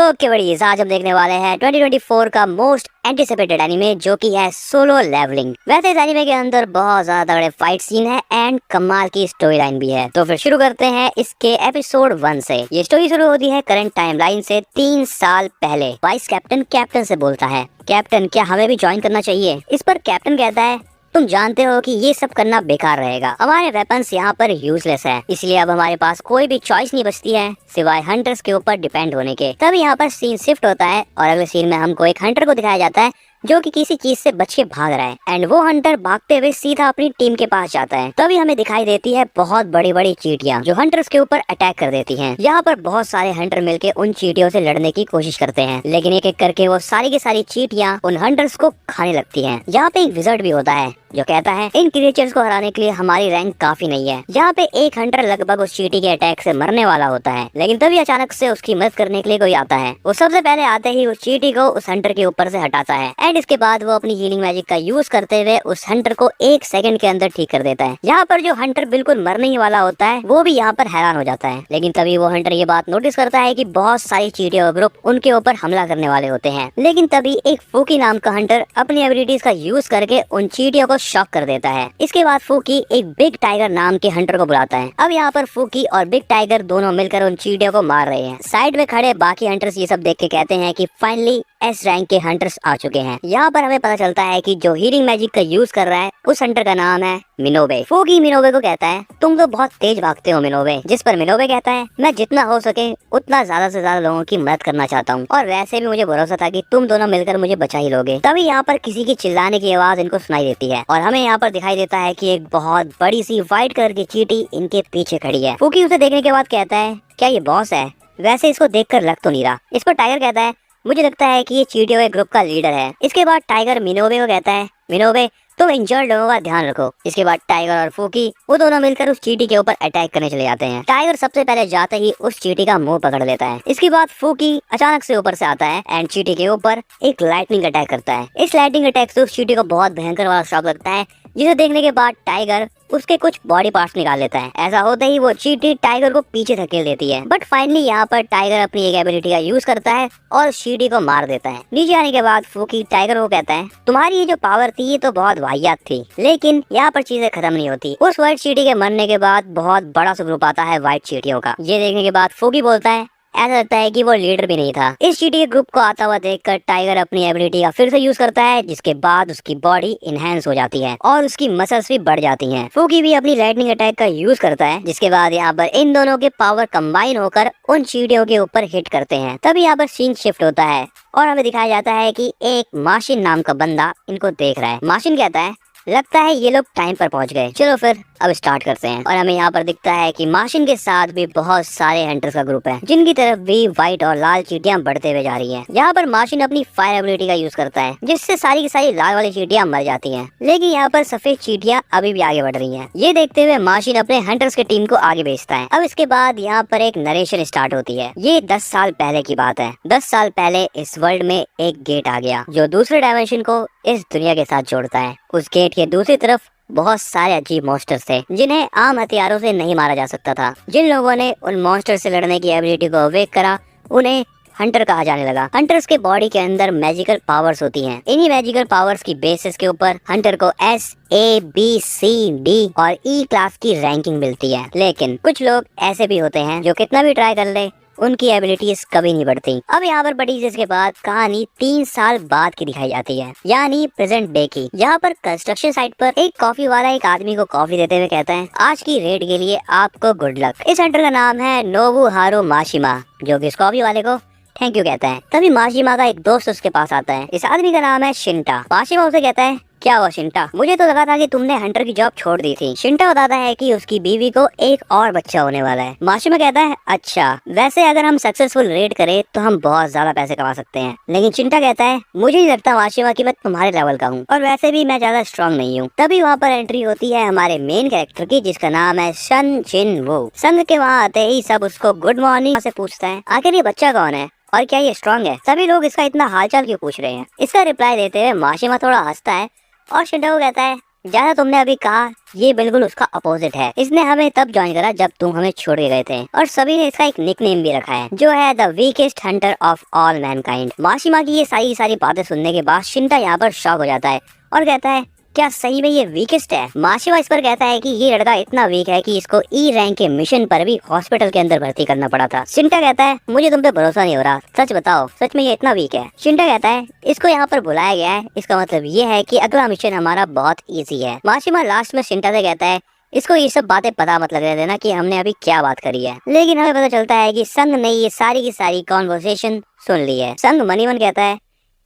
Okay बड़ी आज हम देखने वाले हैं 2024 का मोस्ट एंटिसिपेटेड एनीमे जो कि है सोलो लेवलिंग। वैसे इस एनीमे के अंदर बहुत ज्यादा तगड़े फाइट सीन है एंड कमाल की स्टोरी लाइन भी है। तो फिर शुरू करते हैं इसके एपिसोड 1 से। ये स्टोरी शुरू होती है करंट टाइमलाइन से 3 साल पहले। वाइस कैप्टन से बोलता है, कैप्टन क्या हमें भी ज्वाइन करना चाहिए? इस पर कैप्टन कहता है, तुम जानते हो कि ये सब करना बेकार रहेगा, हमारे वेपन्स यहाँ पर यूजलेस है, इसलिए अब हमारे पास कोई भी चॉइस नहीं बचती है सिवाय हंटर्स के ऊपर डिपेंड होने के। तब यहाँ पर सीन शिफ्ट होता है और अगले सीन में हमको एक हंटर को दिखाया जाता है जो कि किसी चीज से बच के भाग रहा है एंड वो हंटर भागते हुए सीधा अपनी टीम के पास जाता है। तभी हमें दिखाई देती है बहुत बड़ी बड़ी चींटियां जो हंटर्स के ऊपर अटैक कर देती हैं। यहाँ पर बहुत सारे हंटर मिलके उन चींटियों से लड़ने की कोशिश करते हैं, लेकिन एक एक करके वो सारी की सारी चींटियां उन हंटर्स को खाने लगती हैं। यहाँ पे एक विज़र्ड भी होता है जो कहता है इन क्रिएचर्स को हराने के लिए हमारी रैंक काफी नहीं है। यहाँ पे एक हंटर लगभग उस चींटी के अटैक से मरने वाला होता है, लेकिन तभी अचानक से उसकी मदद करने के लिए कोई आता है। वो सबसे पहले आते ही उस चींटी को उस हंटर के ऊपर से हटाता है एंड इसके बाद वो अपनी हीलिंग मैजिक का यूज करते हुए उस हंटर को 1 सेकंड के अंदर ठीक कर देता है। यहाँ पर जो हंटर बिल्कुल मरने ही वाला होता है वो भी यहाँ पर हैरान हो जाता है, लेकिन तभी वो हंटर ये बात नोटिस करता है कि बहुत सारी चींटियों का ग्रुप उनके ऊपर हमला करने वाले होते हैं। लेकिन तभी एक फूकी नाम का हंटर अपनी एबिलिटीज का यूज करके उन चींटियों को शॉक कर देता है। इसके बाद फूकी एक बिग टाइगर नाम के हंटर को बुलाता है। अब यहाँ पर फूकी और बिग टाइगर दोनों मिलकर उन चींटियों को मार रहे हैं। साइड में खड़े बाकी हंटर्स ये सब देख के कहते हैं कि फाइनली एस रैंक के हंटर्स आ चुके हैं। यहाँ पर हमें पता चलता है कि जो हीलिंग मैजिक का यूज कर रहा है उस हंटर का नाम है मिनोबे। फूकी मिनोबे को कहता है तुम तो बहुत तेज भागते हो मिनोबे, जिस पर मिनोबे कहता है मैं जितना हो सके उतना ज्यादा से ज्यादा लोगों की मदद करना चाहता हूँ और वैसे भी मुझे भरोसा था कि तुम दोनों मिलकर मुझे बचा ही लोगे। तभी यहाँ पर किसी की चिल्लाने की आवाज इनको सुनाई देती है और हमें यहाँ पर दिखाई देता है कि एक बहुत बड़ी सी व्हाइट कलर की चींटी इनके पीछे खड़ी है। फूकी उसे देखने के बाद कहता है क्या ये बॉस है? वैसे इसको देखकर लग तो नहीं रहा। इस पर टाइगर कहता है मुझे लगता है कि ये चींटियों के ग्रुप का लीडर है। इसके बाद टाइगर मिनोबे को कहता है मिनोबे तुम इंजर्ड लोगों का ध्यान रखो। इसके बाद टाइगर और फूकी वो दोनों मिलकर उस चींटी के ऊपर अटैक करने चले जाते हैं। टाइगर सबसे पहले जाते ही उस चींटी का मुंह पकड़ लेता है। इसके बाद फूकी अचानक से ऊपर से आता है एंड चींटी के ऊपर एक लाइटनिंग अटैक करता है। इस लाइटनिंग अटैक से उस चींटी को बहुत भयंकर वाला शॉक लगता है, जिसे देखने के बाद टाइगर उसके कुछ बॉडी पार्ट्स निकाल लेता है। ऐसा होते ही वो चींटी टाइगर को पीछे धकेल देती है, बट फाइनली यहाँ पर टाइगर अपनी एक एबिलिटी का यूज करता है और चींटी को मार देता है। नीचे आने के बाद फूकी टाइगर को कहता है तुम्हारी ये जो पावर थी ये तो बहुत वाहियात थी, लेकिन यहाँ पर चीजें खत्म नहीं होती। उस व्हाइट चींटी के मरने के बाद बहुत बड़ा सा ग्रुप आता है व्हाइट चींटियों का। ये देखने के बाद फूकी बोलता है ऐसा लगता है कि वो लीडर भी नहीं था। इस चींटी के ग्रुप को आता हुआ देखकर टाइगर अपनी एबिलिटी का फिर से यूज करता है, जिसके बाद उसकी बॉडी इनहेंस हो जाती है और उसकी मसल्स भी बढ़ जाती हैं। फूकी भी अपनी लाइटनिंग अटैक का यूज करता है, जिसके बाद यहाँ पर इन दोनों के पावर कंबाइन होकर उन चींटियों के ऊपर हिट करते हैं। तभी यहाँ पर सीन शिफ्ट होता है और हमें दिखाया जाता है कि एक माशिन नाम का बंदा इनको देख रहा है। माशिन कहता है लगता है ये लोग टाइम पर पहुंच गए, चलो फिर अब स्टार्ट करते हैं। और हमें यहाँ पर दिखता है कि माशिन के साथ भी बहुत सारे हंटर्स का ग्रुप है, जिनकी तरफ भी व्हाइट और लाल चींटियां बढ़ते हुए जा रही हैं। यहाँ पर माशिन अपनी फायर एबिलिटी का यूज करता है, जिससे सारी की सारी लाल वाली चींटियां मर जाती हैं, लेकिन यहाँ पर सफेद चींटियां अभी भी आगे बढ़ रही हैं। ये देखते हुए माशिन अपने हंटर्स के टीम को आगे भेजता है। अब इसके बाद यहाँ पर एक नरेशन स्टार्ट होती है। ये 10 साल पहले की बात है। 10 साल पहले इस वर्ल्ड में एक गेट आ गया जो दूसरे डायमेंशन को इस दुनिया के साथ जोड़ता है। उस गेट के दूसरी तरफ बहुत सारे अजीब मॉन्स्टर्स थे, जिन्हें आम हथियारों से नहीं मारा जा सकता था। जिन लोगों ने उन मॉन्स्टर से लड़ने की एबिलिटी को अवेक करा उन्हें हंटर कहा जाने लगा। हंटर्स के बॉडी के अंदर मैजिकल पावर्स होती हैं। इन्हीं मैजिकल पावर्स की बेसिस के ऊपर हंटर को S, A, B, C, D और E क्लास की रैंकिंग मिलती है। लेकिन कुछ लोग ऐसे भी होते हैं जो कितना भी ट्राई कर ले उनकी एबिलिटीज कभी नहीं बढ़ती। अब यहाँ पर बड़ी चीज के बाद कहानी 3 साल बाद की दिखाई जाती है, यानी प्रेजेंट डे की। यहाँ पर कंस्ट्रक्शन साइट पर एक कॉफी वाला एक आदमी को कॉफी देते हुए कहता है आज की रेड के लिए आपको गुड लक। इस हंटर का नाम है नोबुहारू माशिमा, जो कि इस कॉफी वाले को थैंक यू कहता है। तभी माशिमा का एक दोस्त उसके पास आता है। इस आदमी का नाम है शिंटा। माशिमा उसे कहता है क्या हुआ शिंटा, मुझे तो लगा था कि तुमने हंटर की जॉब छोड़ दी थी। शिंटा बताता है कि उसकी बीवी को एक और बच्चा होने वाला है। माशिमा कहता है अच्छा, वैसे अगर हम सक्सेसफुल रेड करें तो हम बहुत ज्यादा पैसे कमा सकते हैं। लेकिन शिंटा कहता है मुझे नहीं लगता माशिमा कि मैं तुम्हारे लेवल का हूँ और वैसे भी मैं ज्यादा स्ट्रॉन्ग नहीं हूँ। तभी वहाँ पर एंट्री होती है हमारे मेन कैरेक्टर की, जिसका नाम है शन जिन वो। संघ के वहाँ आते ही सब उसको गुड मॉर्निंग से पूछता है आखिर ये बच्चा कौन है और क्या ये स्ट्रॉन्ग है? सभी लोग इसका इतना हालचाल क्यों पूछ रहे हैं? इसका रिप्लाई देते हुए माशिमा थोड़ा हंसता है और शिंटा को कहता है जैसा तुमने अभी कहा ये बिल्कुल उसका अपोजिट है। इसने हमें तब ज्वाइन करा जब तुम हमें छोड़ के गए थे और सभी ने इसका एक निकनेम भी रखा है जो है the weakest hunter of all mankind. Mashima की ये सारी बातें सुनने के बाद शिंटा यहाँ पर शॉक हो जाता है और कहता है क्या सही में ये वीकेस्ट है। माशिमा इस पर कहता है कि ये लड़का इतना वीक है कि इसको ई रैंक के मिशन पर भी हॉस्पिटल के अंदर भर्ती करना पड़ा था। शिंटा कहता है मुझे तुम पे भरोसा नहीं हो रहा, सच बताओ सच में ये इतना वीक है। शिंटा कहता है इसको यहाँ पर बुलाया गया है, इसका मतलब ये है कि अगला मिशन हमारा बहुत ईजी है। माशिमा लास्ट में शिंटा से कहता है इसको ये सब बातें पता मत लगने देना कि हमने अभी क्या बात करी है। लेकिन हमें पता चलता है कि संग ने ये सारी की सारी कॉन्वर्सेशन सुन ली है। संग मनी मन कहता है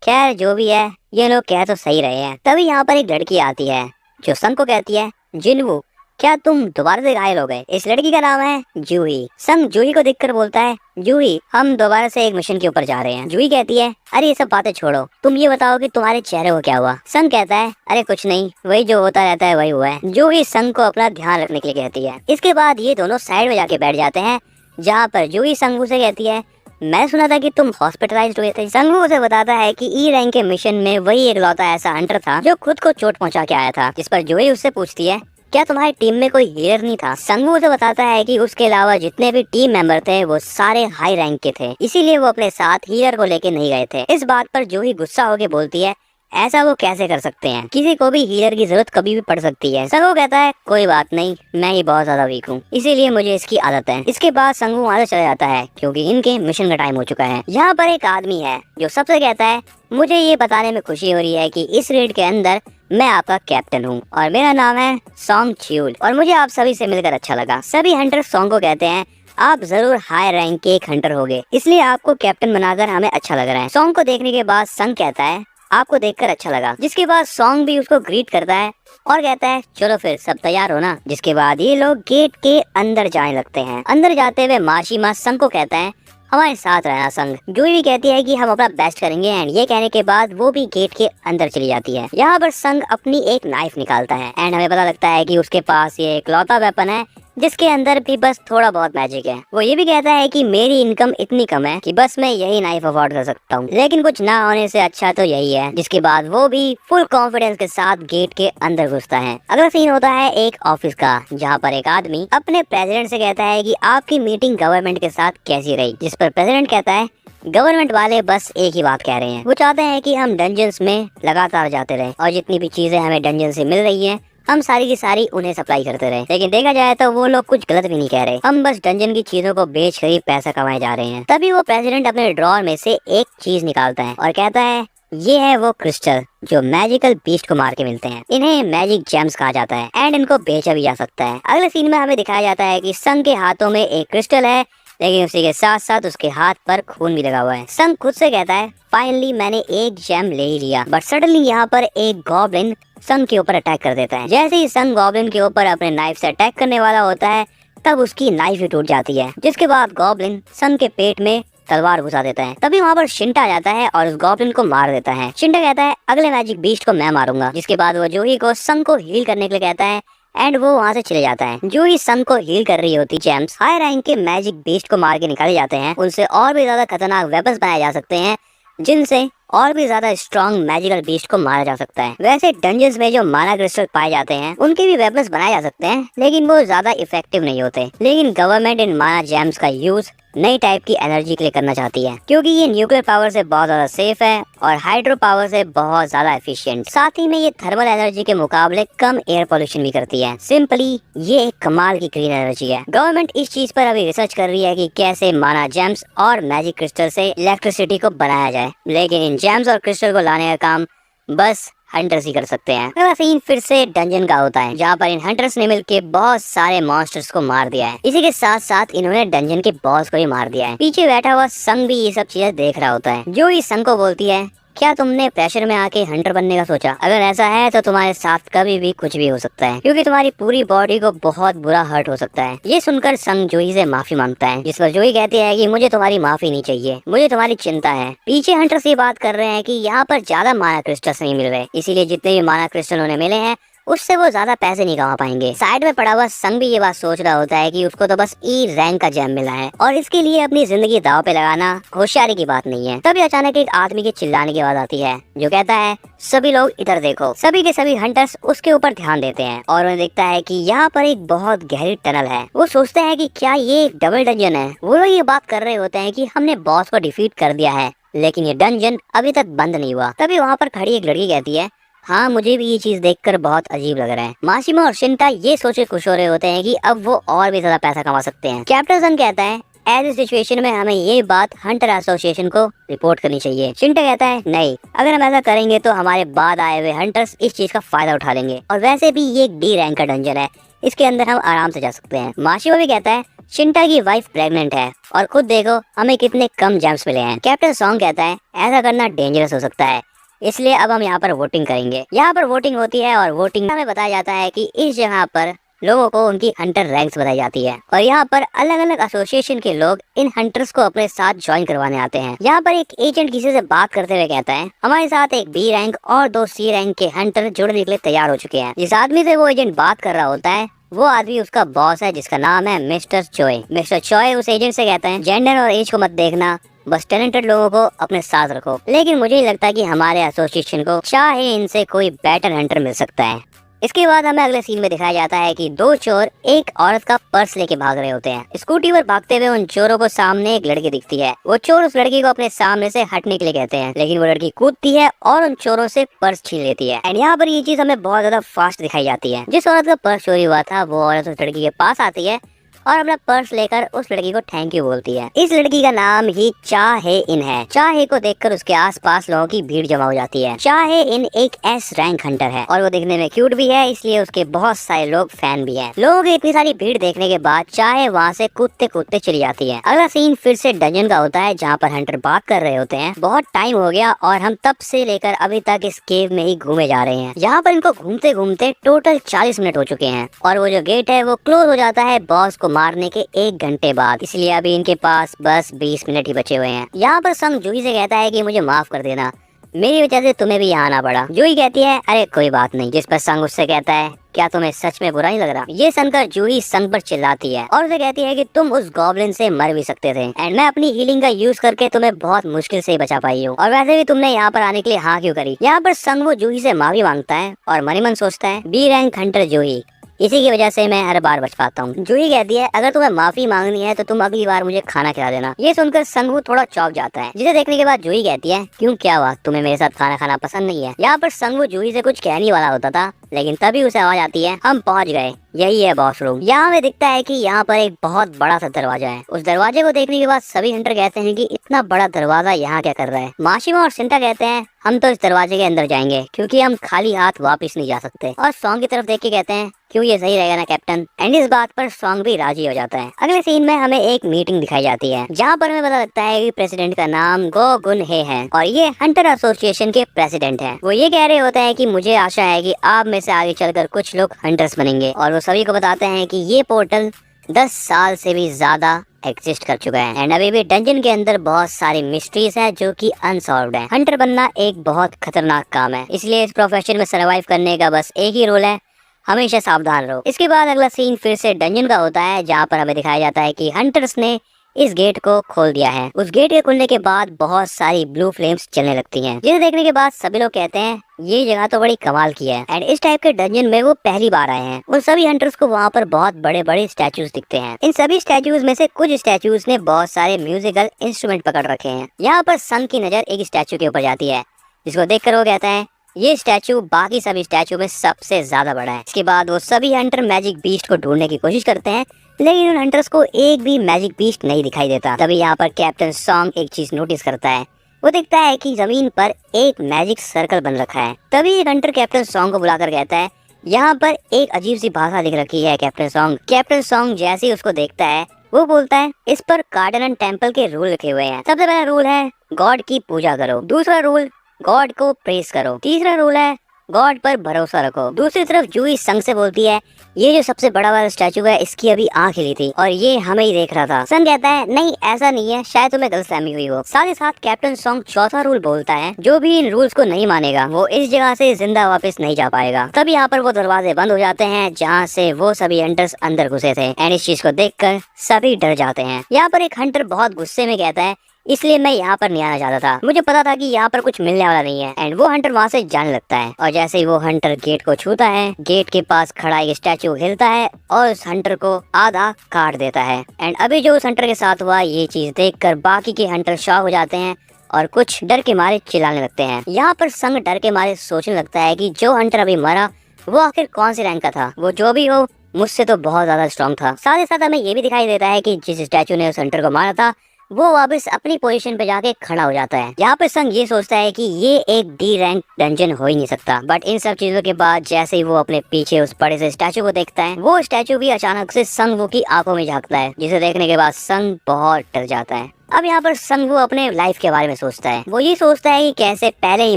खैर जो भी है ये लोग कह तो सही रहे हैं। तभी यहाँ पर एक लड़की आती है जो संग को कहती है जिनवू क्या तुम दोबारा से घायल हो गए। इस लड़की का नाम है जूही। संग जूही को देखकर बोलता है जूही हम दोबारा से एक मिशन के ऊपर जा रहे हैं। जूही कहती है अरे ये सब बातें छोड़ो, तुम ये बताओ कि तुम्हारे चेहरे को क्या हुआ। संग कहता है अरे कुछ नहीं, वही जो होता रहता है वही हुआ है। जूही संग को अपना ध्यान रखने के लिए कहती है। इसके बाद ये दोनों साइड में जाके बैठ जाते हैं जहाँ पर जूही संगू से कहती है मैं सुना था कि तुम हॉस्पिटलाइज्ड हुए थे। संगू उसे बताता है कि ई रैंक के मिशन में वही एक लौता ऐसा हंटर था जो खुद को चोट पहुंचा के आया था। जिस पर जूही उससे पूछती है क्या तुम्हारी टीम में कोई हीलर नहीं था। संगू उसे बताता है कि उसके अलावा जितने भी टीम मेंबर थे वो सारे हाई रैंक के थे, इसीलिए वो अपने साथ हीलर को लेके नहीं गए थे। इस बात पर जूही गुस्सा होकर बोलती है ऐसा वो कैसे कर सकते हैं, किसी को भी हीलर की जरूरत कभी भी पड़ सकती है। संगू कहता है कोई बात नहीं, मैं ही बहुत ज्यादा वीक हूँ इसीलिए मुझे इसकी आदत है। इसके बाद संगू वहाँ से चला जाता है क्योंकि इनके मिशन का टाइम हो चुका है। यहाँ पर एक आदमी है जो सबसे कहता है मुझे ये बताने में खुशी हो रही है कि इस रेड के अंदर मैं आपका कैप्टन हूँ और मेरा नाम है सॉन्ग च्यूल और मुझे आप सभी से मिलकर अच्छा लगा। सभी हंटर सॉन्ग को कहते हैं आप जरूर हाई रैंक के एक हंटर होगे, इसलिए आपको कैप्टन बनाकर हमें अच्छा लग रहा है। सॉन्ग को देखने के बाद संग कहता है आपको देखकर अच्छा लगा। जिसके बाद सॉन्ग भी उसको ग्रीट करता है और कहता है चलो फिर सब तैयार हो ना। जिसके बाद ये लोग गेट के अंदर जाने लगते हैं। अंदर जाते हुए माशिमा संग को कहता है हमारे साथ रहना संग। जूही भी कहती है कि हम अपना बेस्ट करेंगे एंड ये कहने के बाद वो भी गेट के अंदर चली जाती है। यहाँ पर संग अपनी एक नाइफ निकालता है एंड हमें पता लगता है कि उसके पास ये इकलौता वेपन है जिसके अंदर भी बस थोड़ा बहुत मैजिक है। वो ये भी कहता है कि मेरी इनकम इतनी कम है कि बस मैं यही नाइफ अफोर्ड कर सकता हूँ, लेकिन कुछ ना होने से अच्छा तो यही है। जिसके बाद वो भी फुल कॉन्फिडेंस के साथ गेट के अंदर घुसता है। अगला सीन होता है एक ऑफिस का जहाँ पर एक आदमी अपने प्रेसिडेंट से कहता है कि आपकी मीटिंग गवर्नमेंट के साथ कैसी रही। जिस पर प्रेसिडेंट कहता है गवर्नमेंट वाले बस एक ही बात कह रहे हैं, वो चाहते हैं कि हम डंजन्स में लगातार जाते रहें और जितनी भी चीजें हमें डंजन से मिल रही हैं हम सारी की सारी उन्हें सप्लाई करते रहे। लेकिन देखा जाए तो वो लोग कुछ गलत भी नहीं कह रहे, हम बस डंजन की चीजों को बेच कर ही पैसा कमाए जा रहे हैं। तभी वो प्रेसिडेंट अपने ड्रॉर में से एक चीज निकालता है और कहता है ये है वो क्रिस्टल जो मैजिकल बीस्ट को मार के मिलते हैं, इन्हें मैजिक जेम्स कहा जाता है एंड इनको बेचा भी जा सकता है। अगले सीन में हमें दिखाया जाता है कि संग के हाथों में एक क्रिस्टल है लेकिन उसी के साथ साथ उसके हाथ पर खून भी लगा हुआ है। संग खुद से कहता है फाइनली मैंने एक जेम ले ही लिया, बट सडनली यहाँ पर एक गॉब्लिन संग के ऊपर अटैक कर देता है। जैसे ही संग गॉब्लिन के ऊपर अपने नाइफ से अटैक करने वाला होता है तब उसकी नाइफ ही टूट जाती है। जिसके बाद गॉब्लिन संग के पेट में तलवार घुसा देता है। तभी वहाँ पर शिंटा आ जाता है और उस गॉब्लिन को मार देता है। शिंटा कहता है अगले मैजिक बीस्ट को मैं मारूंगा। जिसके बाद वो जूही को संग को हील करने के लिए कहता है एंड वो वहाँ से चले जाता है। जूही संग को हील कर रही होती जेम्स हाई रैंक के मैजिक बीस्ट को मार के निकाले जाते हैं। उनसे और भी ज्यादा खतरनाक वेपन्स बनाए जा सकते हैं जिनसे और भी ज्यादा स्ट्रॉन्ग मैजिकल बीस्ट को मारा जा सकता है। वैसे डंजन्स में जो माना क्रिस्टल पाए जाते हैं उनके भी वेपन्स बनाए जा सकते हैं लेकिन वो ज्यादा इफेक्टिव नहीं होते। लेकिन गवर्नमेंट इन माना जेम्स का यूज नई टाइप की एनर्जी के लिए करना चाहती है क्योंकि ये न्यूक्लियर पावर से बहुत ज्यादा सेफ है और हाइड्रो पावर से बहुत ज्यादा एफिशिएंट। साथ ही में ये थर्मल एनर्जी के मुकाबले कम एयर पोल्यूशन भी करती है। सिंपली ये एक कमाल की ग्रीन एनर्जी है। गवर्नमेंट इस चीज पर अभी रिसर्च कर रही है कि कैसे माना जेम्स और मैजिक क्रिस्टल से इलेक्ट्रिसिटी को बनाया जाए, लेकिन इन जेम्स और क्रिस्टल को लाने का काम बस हंटर्स ही कर सकते हैं। अगला सीन फिर से डंजन का होता है जहाँ पर इन हंटर्स ने मिलकर बहुत सारे मॉन्स्टर्स को मार दिया है। इसी के साथ साथ इन्होंने डंजन के बॉस को भी मार दिया है। पीछे बैठा हुआ संग भी ये सब चीजें देख रहा होता है। जो ही संग को बोलती है क्या तुमने प्रेशर में आके हंटर बनने का सोचा? अगर ऐसा है तो तुम्हारे साथ कभी भी कुछ भी हो सकता है क्योंकि तुम्हारी पूरी बॉडी को बहुत बुरा हर्ट हो सकता है। ये सुनकर संग जोई से माफी मांगता है जिस पर जोई कहती है कि मुझे तुम्हारी माफी नहीं चाहिए, मुझे तुम्हारी चिंता है। पीछे हंटर्स ये बात कर रहे हैं कि यहाँ पर ज्यादा माना क्रिस्टल्स नहीं मिल रहे, इसीलिए जितने भी माना क्रिस्टल उन्हें मिले हैं उससे वो ज्यादा पैसे नहीं कमा पाएंगे। साइड में पड़ा हुआ संग भी ये बात सोच रहा होता है कि उसको तो बस ई रैंक का जैम मिला है और इसके लिए अपनी जिंदगी दांव पे लगाना होशियारी की बात नहीं है। तभी अचानक एक आदमी के चिल्लाने की आवाज आती है जो कहता है, सभी लोग इधर देखो। सभी के सभी हंटर्स उसके ऊपर ध्यान देते हैं और उन्हें दिखता है कि यहाँ पर एक बहुत गहरी टनल है। वो सोचते हैं कि क्या ये एक डबल डंजन है। वो लोग ये बात कर रहे होते हैं कि हमने बॉस को डिफीट कर दिया है, लेकिन ये डंजन अभी तक बंद नहीं हुआ। तभी वहाँ पर खड़ी एक लड़की कहती है, हाँ मुझे भी ये चीज देखकर बहुत अजीब लग रहा है। माशिमा और शिंटा ये सोचे खुश हो रहे होते हैं कि अब वो और भी ज्यादा पैसा कमा सकते हैं। कैप्टन सन कहता है, ऐसी सिचुएशन में हमें ये बात हंटर एसोसिएशन को रिपोर्ट करनी चाहिए। शिंटा कहता है, नहीं, अगर हम ऐसा करेंगे तो हमारे बाद आए हुए हंटर्स इस चीज का फायदा उठा लेंगे और वैसे भी ये एक डी रैंक का डंजन है, इसके अंदर हम आराम से जा सकते हैं। माशिमा भी कहता है, शिंटा की वाइफ प्रेग्नेंट है और खुद देखो हमें कितने कम जेम्स मिले हैं। कैप्टन सॉन्ग कहता है, ऐसा करना डेंजरस हो सकता है, इसलिए अब हम यहाँ पर वोटिंग करेंगे। यहाँ पर वोटिंग होती है और वोटिंग में बताया जाता है कि इस जगह पर लोगों को उनकी हंटर रैंक्स बताई जाती है और यहाँ पर अलग अलग एसोसिएशन के लोग इन हंटर्स को अपने साथ ज्वाइन करवाने आते हैं। यहाँ पर एक एजेंट किसी से बात करते हुए कहता है, हमारे साथ एक बी रैंक और 2 सी रैंक के हंटर जुड़ने के लिए तैयार हो चुके हैं। जिस आदमी से वो एजेंट बात कर रहा होता है वो आदमी उसका बॉस है जिसका नाम है मिस्टर चॉय। मिस्टर चॉय उस एजेंट से कहते हैं, जेंडर और एज को मत देखना, बस टैलेंटेड लोगों को अपने साथ रखो। लेकिन मुझे नहीं लगता कि हमारे एसोसिएशन को चाहे इनसे कोई बेटर हंटर मिल सकता है। इसके बाद हमें अगले सीन में दिखाया जाता है कि 2 चोर एक औरत का पर्स लेके भाग रहे होते हैं। स्कूटी पर भागते हुए उन चोरों को सामने एक लड़की दिखती है। वो चोर उस लड़की को अपने सामने से हटने के लिए कहते हैं, लेकिन वो लड़की कूदती है और उन चोरों से पर्स छीन लेती है। एंड यहाँ पर ये चीज हमें बहुत ज्यादा फास्ट दिखाई जाती है। जिस औरत का पर्स चोरी हुआ था वो औरत उस लड़की के पास आती है और अपना पर्स लेकर उस लड़की को थैंक यू बोलती है। इस लड़की का नाम ही चाहे इन है। चाहे को देखकर उसके आसपास लोगों की भीड़ जमा हो जाती है। चाहे इन एक एस रैंक हंटर है और वो दिखने में क्यूट भी है, इसलिए उसके बहुत सारे लोग फैन भी हैं। लोगों की इतनी सारी भीड़ देखने के बाद चाहे वहाँ से कूदते कूदते चली जाती है। अगला सीन फिर से डंजन का होता है जहाँ पर हंटर बात कर रहे होते हैं। बहुत टाइम हो गया और हम तब से लेकर अभी तक इस केव में ही घूमे जा रहे हैं। यहाँ पर इनको घूमते घूमते टोटल 40 मिनट हो चुके हैं और वो जो गेट है वो क्लोज हो जाता है बॉस को मारने के 1 घंटे बाद, इसलिए अभी इनके पास बस 20 मिनट ही बचे हुए हैं। यहाँ पर संग जूही से कहता है कि मुझे माफ कर देना, मेरी वजह से तुम्हें भी यहाँ आना पड़ा। जूही कहती है, अरे कोई बात नहीं। जिस पर संग उससे कहता है, क्या तुम्हें सच में बुरा नहीं लग रहा? ये सुनकर जूही संग पर चिल्लाती है और उसे कहती है कि तुम उस गॉब्लिन से मर भी सकते थे एंड मैं अपनी हीलिंग का यूज करके तुम्हें बहुत मुश्किल से ही बचा पाई हूँ और वैसे भी तुमने यहाँ पर आने के लिए हाँ क्यों करी? यहाँ पर संग वो जूही से माफी मांगता है और मन ही मन सोचता है, बी रैंक हंटर जूही, इसी की वजह से मैं हर बार बच पाता हूँ। जूही कहती है, अगर तुम्हें माफी मांगनी है तो तुम अगली बार मुझे खाना खिला देना। ये सुनकर संगू थोड़ा चौंक जाता है, जिसे देखने के बाद जूही कहती है, क्यों, क्या हुआ, तुम्हें मेरे साथ खाना खाना पसंद नहीं है? यहाँ पर संगू जूही से कुछ कहने वाला होता था, लेकिन तभी उसे आवाज आती है, हम पहुंच गए, यही है बॉस रूम। यहाँ हमें दिखता है कि यहाँ पर एक बहुत बड़ा सा दरवाजा है। उस दरवाजे को देखने के बाद सभी हंटर कहते हैं कि इतना बड़ा दरवाजा यहाँ क्या कर रहा है? माशिमा और शिंटा कहते हैं, हम तो इस दरवाजे के अंदर जाएंगे क्योंकि हम खाली हाथ वापस नहीं जा सकते। और सॉन्ग की तरफ देख के कहते हैं, क्यों, ये सही रहेगा ना कैप्टन? एंड इस बात पर सॉन्ग भी राजी हो जाता है। अगले सीन में हमें एक मीटिंग दिखाई जाती है जहाँ पर हमें पता लगता है कि प्रेसिडेंट का नाम गो गुन हे है और ये हंटर एसोसिएशन के प्रेसिडेंट हैं। वो ये कह रहे होते हैं कि मुझे आशा है कि आप में से आगे चलकर कुछ लोग हंटर्स बनेंगे और वो सभी को बताते हैं कि ये पोर्टल 10 साल से भी ज्यादा एग्जिस्ट कर चुका है एंड अभी भी डंजन के अंदर बहुत सारी मिस्ट्रीज है जो कि अनसॉल्व्ड है। हंटर बनना एक बहुत खतरनाक काम है, इसलिए इस प्रोफेशन में सरवाइव करने का बस एक ही रूल है, हमेशा सावधान रहो। इसके बाद अगला सीन फिर से डंजन का होता है जहाँ पर हमें दिखाया जाता है कि हंटर्स ने इस गेट को खोल दिया है। उस गेट के खुलने के बाद बहुत सारी ब्लू फ्लेम्स चलने लगती हैं, जिसे देखने के बाद सभी लोग कहते हैं ये जगह तो बड़ी कमाल की है एंड इस टाइप के डंजन में वो पहली बार आए हैं। उन सभी हंटर्स को वहाँ पर बहुत बड़े बड़े स्टैचूज दिखते हैं। इन सभी स्टैचूज में से कुछ स्टैचूज ने बहुत सारे म्यूजिकल इंस्ट्रूमेंट पकड़ रखे हैं। यहाँ पर सन की नजर एक स्टैचू के ऊपर जाती है जिसको देखकर वो कहता है, ये स्टैचू बाकी सभी स्टैचू में सबसे ज्यादा बड़ा है। इसके बाद वो सभी हंटर मैजिक बीस्ट को ढूंढने की कोशिश करते हैं, लेकिन उन हंटर्स को एक भी मैजिक बीस्ट नहीं दिखाई देता। तभी यहाँ पर कैप्टन सॉन्ग एक चीज नोटिस करता है। वो देखता है कि जमीन पर एक मैजिक सर्कल बन रखा है। तभी एक हंटर कैप्टन सॉन्ग को बुलाकर कहता है, यहाँ पर एक अजीब सी भाषा लिख रखी है कैप्टन सॉन्ग। कैप्टन सॉन्ग जैसे ही उसको देखता है वो बोलता है, इस पर कार्डन टेम्पल के रूल लिखे हुए हैं। सबसे पहला रूल है गॉड की पूजा करो, दूसरा रूल गॉड को प्रेस करो, तीसरा रूल है गॉड पर भरोसा रखो। दूसरी तरफ जूही संग से बोलती है ये जो सबसे बड़ा वाला स्टैचू है इसकी अभी आंख हिली थी और ये हमें ही देख रहा था। संग कहता है नहीं ऐसा नहीं है, शायद तुम्हें गलतफहमी हुई हो। साथ ही साथ कैप्टन सॉन्ग चौथा रूल बोलता है जो भी इन रूल्स को नहीं मानेगा वो इस जगह से जिंदा वापस नहीं जा पाएगा। तब यहाँ पर वो दरवाजे बंद हो जाते हैं जहाँ से वो सभी हंटर्स अंदर घुसे थे एंड इस चीज को देखकर सभी डर जाते हैं। यहाँ पर एक हंटर बहुत गुस्से में कहता है इसलिए मैं यहाँ पर नहीं आना चाहता था, मुझे पता था कि यहाँ पर कुछ मिलने वाला नहीं है। एंड वो हंटर वहाँ से जाने लगता है और जैसे ही वो हंटर गेट को छूता है गेट के पास खड़ा एक स्टैचू हिलता है और उस हंटर को आधा काट देता है। एंड अभी जो उस हंटर के साथ हुआ ये चीज देखकर बाकी के हंटर शॉक हो जाते हैं और कुछ डर के मारे चिल्लाने लगते हैं। यहाँ पर संग डर के मारे सोचने लगता है कि जो हंटर अभी मरा वो आखिर कौन से रैंक का था, वो जो भी हो मुझसे तो बहुत ज्यादा स्ट्रॉन्ग था। साथ ही साथ हमें ये भी दिखाई देता है कि जिस स्टैचू ने उस हंटर को मारा था वो वापस अपनी पोजीशन पे जाके खड़ा हो जाता है। यहाँ पर संग ये सोचता है कि ये एक डी रैंक डंजन हो ही नहीं सकता। बट इन सब चीजों के बाद जैसे ही वो अपने पीछे उस बड़े से स्टैचू को देखता है वो स्टैचू भी अचानक से संग वो की आंखों में झांकता है, जिसे देखने के बाद संग बहुत डर जाता है। अब यहाँ पर संग वो अपने लाइफ के बारे में सोचता है। वो ये सोचता है कि कैसे पहले ही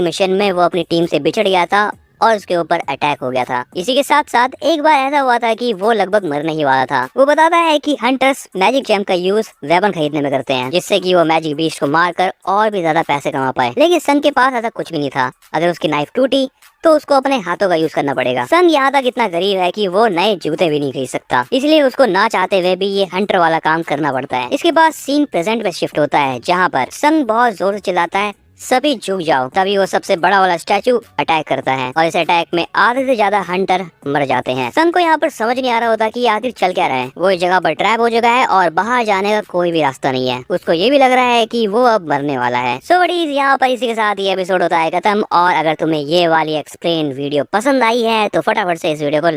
मिशन में वो अपनी टीम से बिछड़ गया था और उसके ऊपर अटैक हो गया था। इसी के साथ साथ एक बार ऐसा हुआ था कि वो लगभग मरने ही वाला था। वो बताता है कि हंटर्स मैजिक जेम का यूज वेपन खरीदने में करते हैं जिससे कि वो मैजिक बीस्ट को मारकर और भी ज्यादा पैसे कमा पाए, लेकिन सन के पास ऐसा कुछ भी नहीं था। अगर उसकी नाइफ टूटी तो उसको अपने हाथों का यूज करना पड़ेगा। सन यहाँ तक इतना गरीब है कि वो नए जूते भी नहीं खरीद सकता, इसलिए उसको ना चाहते हुए भी ये हंटर वाला काम करना पड़ता है। इसके बाद सीन प्रेजेंट में शिफ्ट होता है जहाँ पर सन बहुत जोर से चिल्लाता है सभी झुक जाओ। तभी वो सबसे बड़ा वाला स्टैचू अटैक करता है और इस अटैक में आधे से ज्यादा हंटर मर जाते हैं। सन को यहाँ पर समझ नहीं आ रहा होता कि आखिर चल क्या रहा है। वो इस जगह पर ट्रैप हो चुका है और बाहर जाने का कोई भी रास्ता नहीं है। उसको ये भी लग रहा है कि वो अब मरने वाला है। सो बडीज यहाँ पर इसी के साथ ये एपिसोड होता है खत्म। और अगर तुम्हें ये वाली एक्सप्लेन वीडियो पसंद आई है तो फटाफट से इस वीडियो को